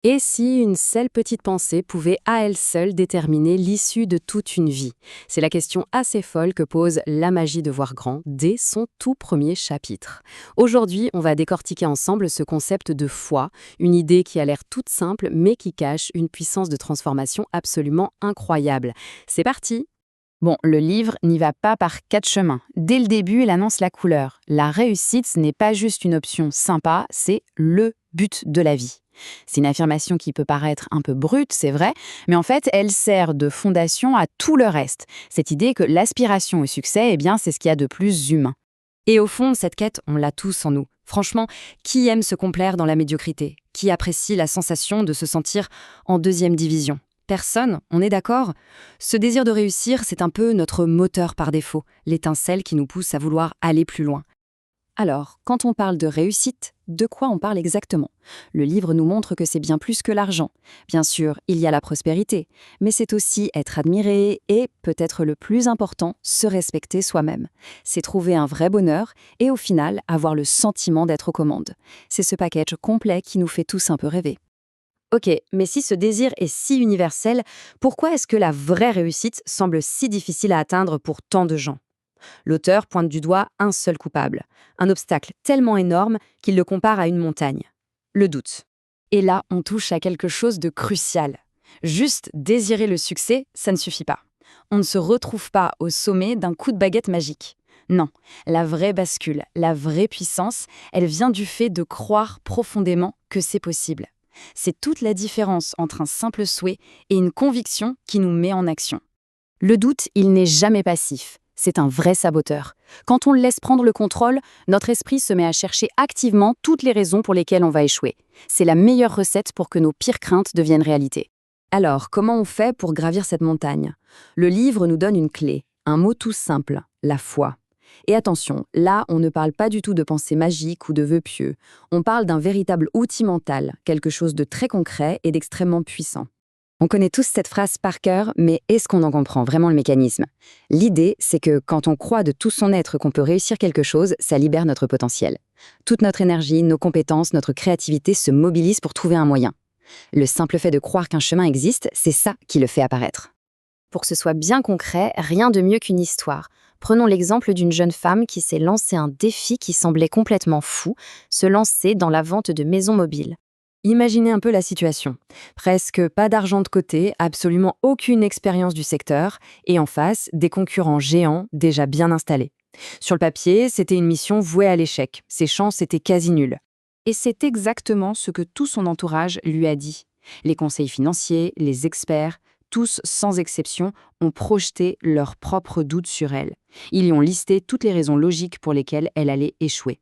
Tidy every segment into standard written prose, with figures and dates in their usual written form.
Et si une seule petite pensée pouvait à elle seule déterminer l'issue de toute une vie? C'est la question assez folle que pose La magie de voir grand dès son tout premier chapitre. Aujourd'hui, on va décortiquer ensemble ce concept de foi, une idée qui a l'air toute simple mais qui cache une puissance de transformation absolument incroyable. C'est parti! Bon, le livre n'y va pas par quatre chemins. Dès le début, il annonce la couleur. La réussite, ce n'est pas juste une option sympa, c'est le but de la vie. C'est une affirmation qui peut paraître un peu brute, c'est vrai, mais en fait, elle sert de fondation à tout le reste. Cette idée que l'aspiration au succès, c'est ce qu'il y a de plus humain. Et au fond, cette quête, on l'a tous en nous. Franchement, qui aime se complaire dans la médiocrité? Qui apprécie la sensation de se sentir en deuxième division? Personne, on est d'accord? Ce désir de réussir, c'est un peu notre moteur par défaut, l'étincelle qui nous pousse à vouloir aller plus loin. Alors, quand on parle de réussite, de quoi on parle exactement? Le livre nous montre que c'est bien plus que l'argent. Bien sûr, il y a la prospérité, mais c'est aussi être admiré et, peut-être le plus important, se respecter soi-même. C'est trouver un vrai bonheur et au final, avoir le sentiment d'être aux commandes. C'est ce package complet qui nous fait tous un peu rêver. Ok, mais si ce désir est si universel, pourquoi est-ce que la vraie réussite semble si difficile à atteindre pour tant de gens? L'auteur pointe du doigt un seul coupable, un obstacle tellement énorme qu'il le compare à une montagne. Le doute. Et là, on touche à quelque chose de crucial. Juste désirer le succès, ça ne suffit pas. On ne se retrouve pas au sommet d'un coup de baguette magique. Non, la vraie bascule, la vraie puissance, elle vient du fait de croire profondément que c'est possible. C'est toute la différence entre un simple souhait et une conviction qui nous met en action. Le doute, il n'est jamais passif. C'est un vrai saboteur. Quand on le laisse prendre le contrôle, notre esprit se met à chercher activement toutes les raisons pour lesquelles on va échouer. C'est la meilleure recette pour que nos pires craintes deviennent réalité. Alors, comment on fait pour gravir cette montagne? Le livre nous donne une clé, un mot tout simple, la foi. Et attention, là, on ne parle pas du tout de pensée magique ou de vœux pieux. On parle d'un véritable outil mental, quelque chose de très concret et d'extrêmement puissant. On connaît tous cette phrase par cœur, mais est-ce qu'on en comprend vraiment le mécanisme? L'idée, c'est que quand on croit de tout son être qu'on peut réussir quelque chose, ça libère notre potentiel. Toute notre énergie, nos compétences, notre créativité se mobilisent pour trouver un moyen. Le simple fait de croire qu'un chemin existe, c'est ça qui le fait apparaître. Pour que ce soit bien concret, rien de mieux qu'une histoire. Prenons l'exemple d'une jeune femme qui s'est lancée un défi qui semblait complètement fou, se lancer dans la vente de maisons mobiles. Imaginez un peu la situation. Presque pas d'argent de côté, absolument aucune expérience du secteur, et en face, des concurrents géants déjà bien installés. Sur le papier, c'était une mission vouée à l'échec. Ses chances étaient quasi nulles. Et c'est exactement ce que tout son entourage lui a dit. Les conseils financiers, les experts, tous sans exception, ont projeté leurs propres doutes sur elle. Ils y ont listé toutes les raisons logiques pour lesquelles elle allait échouer.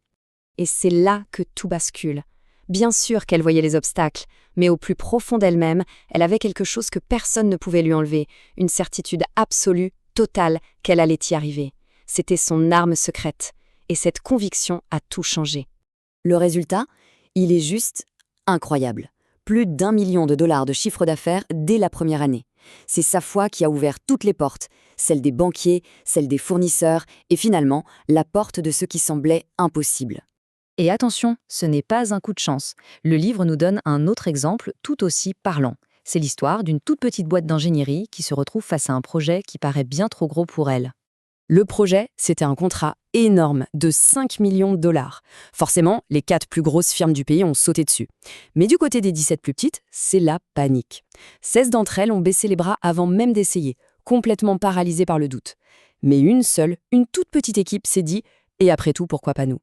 Et c'est là que tout bascule. Bien sûr qu'elle voyait les obstacles, mais au plus profond d'elle-même, elle avait quelque chose que personne ne pouvait lui enlever, une certitude absolue, totale, qu'elle allait y arriver. C'était son arme secrète, et cette conviction a tout changé. Le résultat, il est juste incroyable. Plus d'1 million de dollars de chiffre d'affaires dès la première année. C'est sa foi qui a ouvert toutes les portes, celle des banquiers, celle des fournisseurs, et finalement, la porte de ce qui semblait impossible. Et attention, ce n'est pas un coup de chance. Le livre nous donne un autre exemple tout aussi parlant. C'est l'histoire d'une toute petite boîte d'ingénierie qui se retrouve face à un projet qui paraît bien trop gros pour elle. Le projet, c'était un contrat énorme de 5 millions de dollars. Forcément, les 4 plus grosses firmes du pays ont sauté dessus. Mais du côté des 17 plus petites, c'est la panique. 16 d'entre elles ont baissé les bras avant même d'essayer, complètement paralysées par le doute. Mais une seule, une toute petite équipe s'est dit « et après tout, pourquoi pas nous ?»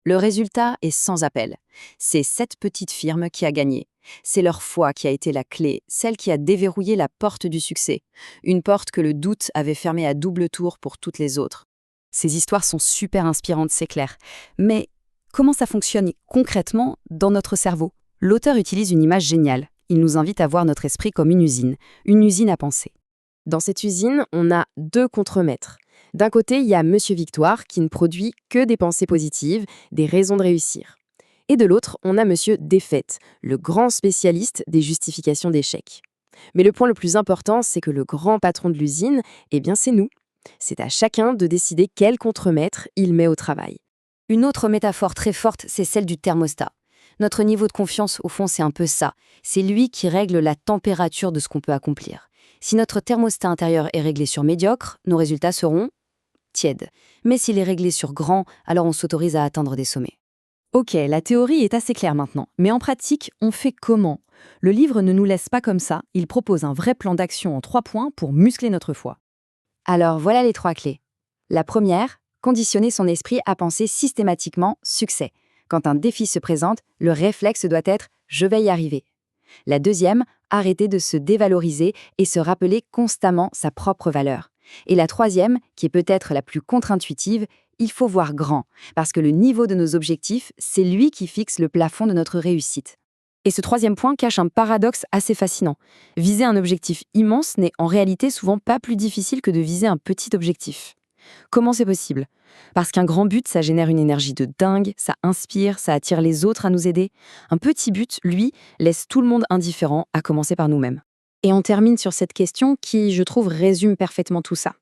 Le résultat est sans appel. C'est cette petite firme qui a gagné. C'est leur foi qui a été la clé, celle qui a déverrouillé la porte du succès. Une porte que le doute avait fermée à double tour pour toutes les autres. Ces histoires sont super inspirantes, c'est clair. Mais comment ça fonctionne concrètement dans notre cerveau? L'auteur utilise une image géniale. Il nous invite à voir notre esprit comme une usine à penser. Dans cette usine, on a 2 contremaîtres. D'un côté, il y a Monsieur Victoire qui ne produit que des pensées positives, des raisons de réussir. Et de l'autre, on a Monsieur Défaite, le grand spécialiste des justifications d'échecs. Mais le point le plus important, c'est que le grand patron de l'usine, c'est nous. C'est à chacun de décider quel contremaître il met au travail. Une autre métaphore très forte, c'est celle du thermostat. Notre niveau de confiance, au fond, c'est un peu ça. C'est lui qui règle la température de ce qu'on peut accomplir. Si notre thermostat intérieur est réglé sur médiocre, nos résultats seront tièdes. Mais s'il est réglé sur grand, alors on s'autorise à atteindre des sommets. Ok, la théorie est assez claire maintenant, mais en pratique, on fait comment? Le livre ne nous laisse pas comme ça, il propose un vrai plan d'action en 3 points pour muscler notre foi. Alors voilà les 3 clés. La première, conditionner son esprit à penser systématiquement succès. Quand un défi se présente, le réflexe doit être « je vais y arriver ». La deuxième, arrêter de se dévaloriser et se rappeler constamment sa propre valeur. Et la troisième, qui est peut-être la plus contre-intuitive, il faut voir grand, parce que le niveau de nos objectifs, c'est lui qui fixe le plafond de notre réussite. Et ce troisième point cache un paradoxe assez fascinant. Viser un objectif immense n'est en réalité souvent pas plus difficile que de viser un petit objectif. Comment c'est possible? Parce qu'un grand but, ça génère une énergie de dingue, ça inspire, ça attire les autres à nous aider. Un petit but, lui, laisse tout le monde indifférent, à commencer par nous-mêmes. Et on termine sur cette question qui, je trouve, résume parfaitement tout ça.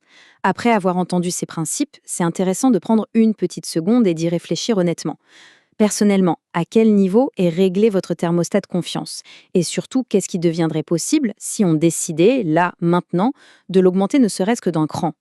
Après avoir entendu ces principes, c'est intéressant de prendre une petite seconde et d'y réfléchir honnêtement. Personnellement, à quel niveau est réglé votre thermostat de confiance? Et surtout, qu'est-ce qui deviendrait possible si on décidait, là, maintenant, de l'augmenter ne serait-ce que d'un cran?